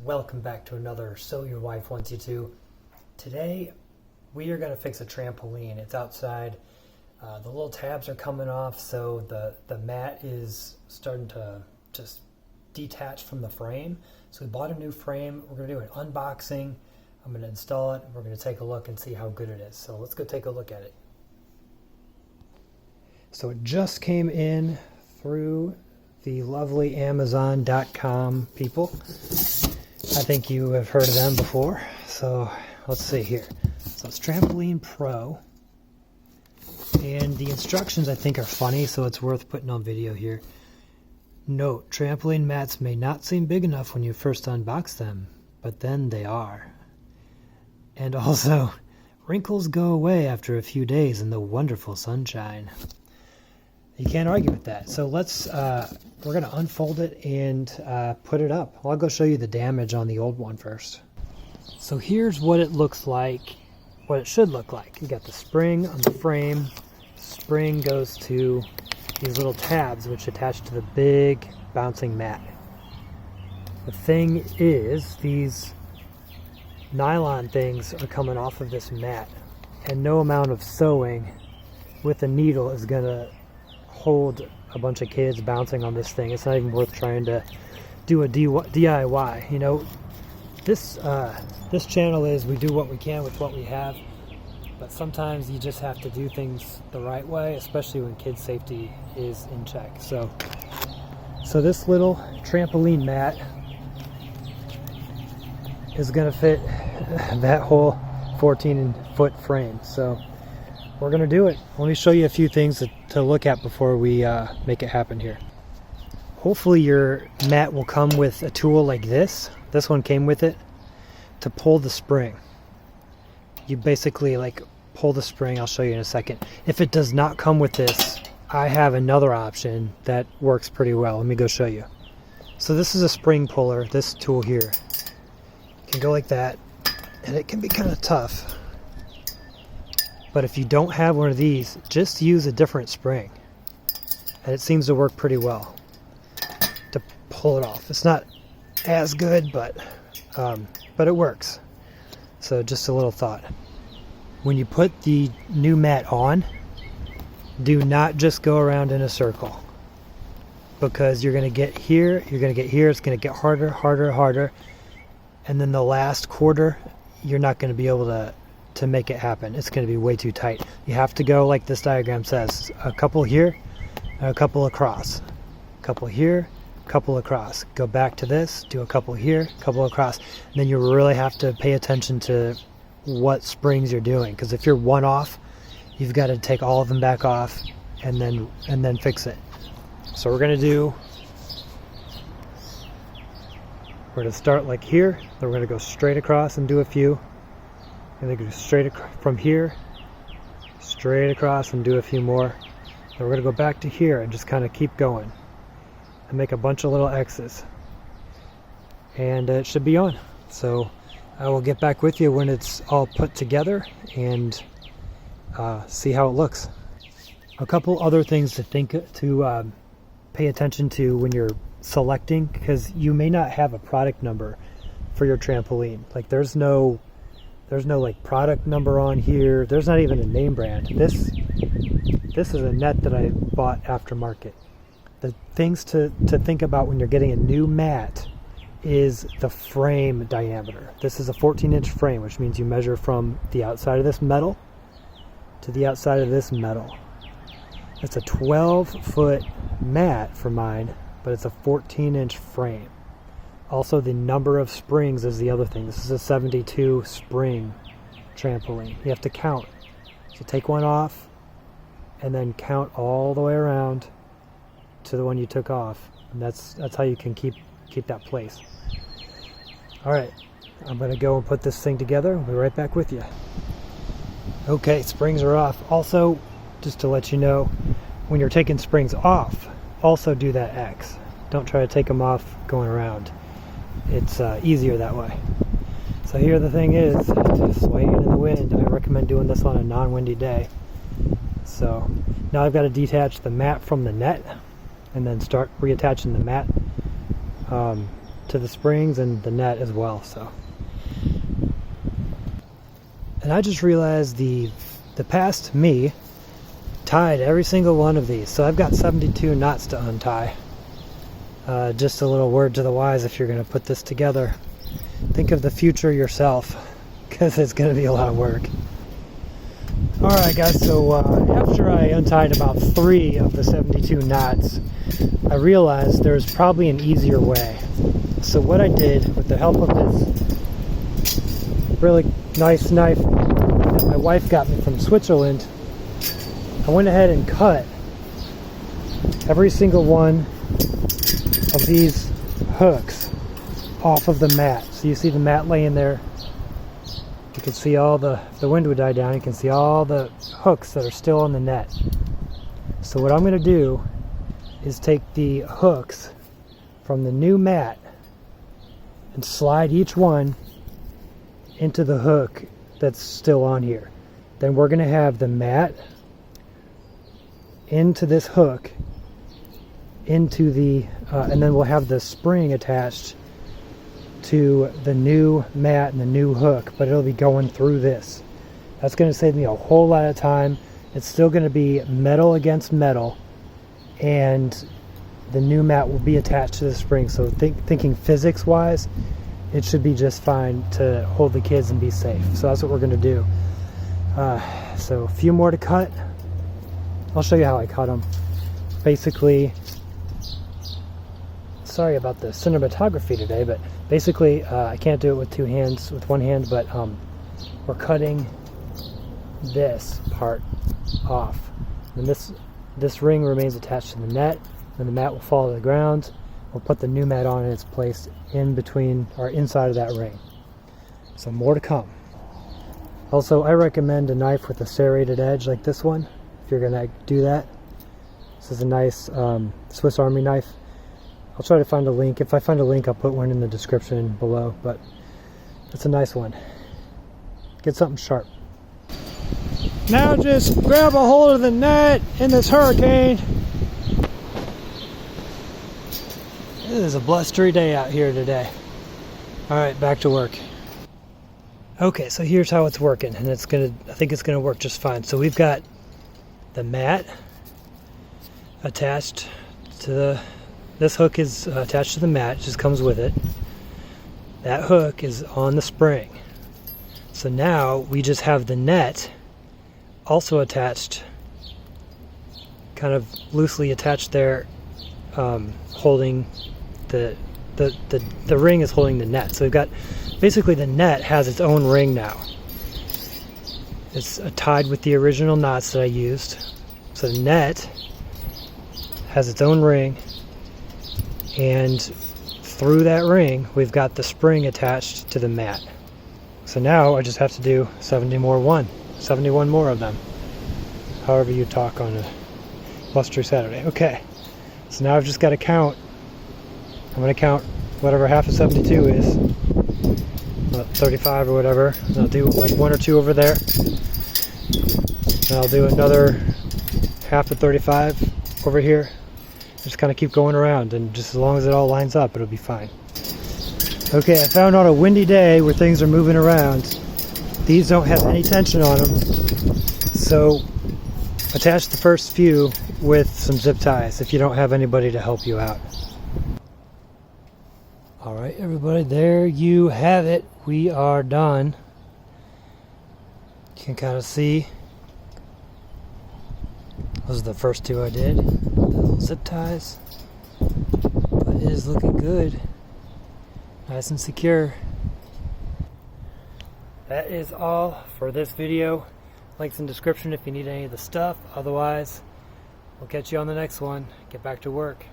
Welcome back to another So Your Wife Wants You To. Today we are going to fix a trampoline. It's outside. The little tabs are coming off, so the mat is starting to just detach from the frame. So we bought a new frame. We're going to do an unboxing. I'm going to install it. We're going to take a look and see how good it is. So let's go take a look at it. So it just came in through the lovely Amazon.com people. I think you have heard of them before. So let's see here. So it's Trampoline Pro. And the instructions I think are funny, so it's worth putting on video here. Note, trampoline mats may not seem big enough when you first unbox them, but then they are. And also, wrinkles go away after a few days in the wonderful sunshine. You can't argue with that. So we're going to unfold it and put it up. I'll go show you the damage on the old one first. So here's what it looks like, what it should look like. You got the spring on the frame. Spring goes to these little tabs which attach to the big bouncing mat. The thing is, these nylon things are coming off of this mat, and no amount of sewing with a needle is going to hold a bunch of kids bouncing on this thing. It's not even worth trying to do a DIY. You know, this channel is we do what we can with what we have, but sometimes you just have to do things the right way, especially when kids' safety is in check. So this little trampoline mat is going to fit that whole 14-foot frame. So we're going to do it. Let me show you a few things to look at before we make it happen here. Hopefully your mat will come with a tool like this. This one came with it to pull the spring. You basically pull the spring. I'll show you in a second. If it does not come with this, I have another option that works pretty well. Let me go show you. So this is a spring puller, this tool here. It can go like that, and it can be kind of tough. But if you don't have one of these, just use a different spring. And it seems to work pretty well to pull it off. It's not as good, but it works. So just a little thought. When you put the new mat on, do not just go around in a circle, because you're going to get here, you're going to get here, it's going to get harder, harder, harder, and then the last quarter, you're not going to be able to make it happen. It's going to be way too tight. You have to go like this diagram says, a couple here, and a couple across, a couple here, a couple across. Go back to this, do a couple here, a couple across. And then you really have to pay attention to what springs you're doing, because if you're one off, you've got to take all of them back off and then fix it. So we're going to start like here, then we're going to go straight across and do a few, and then go straight from here, straight across and do a few more. Then we're going to go back to here and just kind of keep going and make a bunch of little X's, and it should be on. So I will get back with you when it's all put together and see how it looks. A couple other things to pay attention to when you're selecting, because you may not have a product number for your trampoline. Like there's no product number on here. There's not even a name brand. This is a net that I bought aftermarket. The things to think about when you're getting a new mat is the frame diameter. This is a 14-inch frame, which means you measure from the outside of this metal to the outside of this metal. It's a 12-foot mat for mine, but it's a 14-inch frame. Also, the number of springs is the other thing. This is a 72 spring trampoline. You have to count. So take one off and then count all the way around to the one you took off. And that's how you can keep that place. All right, I'm going to go and put this thing together. I'll be right back with you. Okay, springs are off. Also, just to let you know, when you're taking springs off, also do that X. Don't try to take them off going around. It's easier that way. So here the thing is, it's swaying in the wind. I recommend doing this on a non-windy day. So now I've got to detach the mat from the net and then start reattaching the mat to to the springs and the net as well. So, and I just realized the past me tied every single one of these, so I've got 72 knots to untie. Just a little word to the wise: if you're going to put this together, think of the future yourself, because it's going to be a lot of work. Alright guys, so after I untied about 3 of the 72 knots, I realized there's probably an easier way. So what I did, with the help of this really nice knife that my wife got me from Switzerland, I went ahead and cut every single one of these hooks off of the mat. So you see the mat laying there. You can see all the wind would die down, you can see all the hooks that are still on the net. So what I'm going to do is take the hooks from the new mat and slide each one into the hook that's still on here. Then we're going to have the mat into this hook, into the, and then we'll have the spring attached to the new mat and the new hook, but it'll be going through this. That's going to save me a whole lot of time. It's still going to be metal against metal, and the new mat will be attached to the spring. So thinking physics wise, it should be just fine to hold the kids and be safe. So that's what we're going to do. So a few more to cut. I'll show you how I cut them. Basically, sorry about the cinematography today, but basically I can't do it with two hands, with one hand, but we're cutting this part off, and this ring remains attached to the net, and the mat will fall to the ground. We'll put the new mat on, and it's placed in between or inside of that ring. So more to come. Also, I recommend a knife with a serrated edge like this one if you're gonna do that. This is a nice Swiss Army knife. I'll try to find a link. If I find a link, I'll put one in the description below, but it's a nice one. Get something sharp. Now just grab a hold of the net in this hurricane. It is a blustery day out here today. Alright, back to work. Okay, so here's how it's working, and I think it's gonna work just fine. So we've got the mat attached to this hook is attached to the mat, just comes with it. That hook is on the spring. So now we just have the net also attached, kind of loosely attached there, holding the ring is holding the net. So we've got, basically the net has its own ring now. It's tied with the original knots that I used. So the net has its own ring, and through that ring we've got the spring attached to the mat. So now I just have to do 71 more of them, however you talk on a blustery Saturday. Okay, so now I've just got to count. I'm going to count whatever half of 72 is, 35 or whatever, and I'll do like 1 or 2 over there, and I'll do another half of 35 over here. Just kind of keep going around, and just as long as it all lines up, it'll be fine. Okay, I found on a windy day where things are moving around, these don't have any tension on them, so attach the first few with some zip ties if you don't have anybody to help you out. Alright everybody, there you have it. We are done. You can kind of see those are the first 2 I did, the little zip ties, but it is looking good, nice and secure. That is all for this video. Links in the description if you need any of the stuff. Otherwise, we'll catch you on the next one. Get back to work.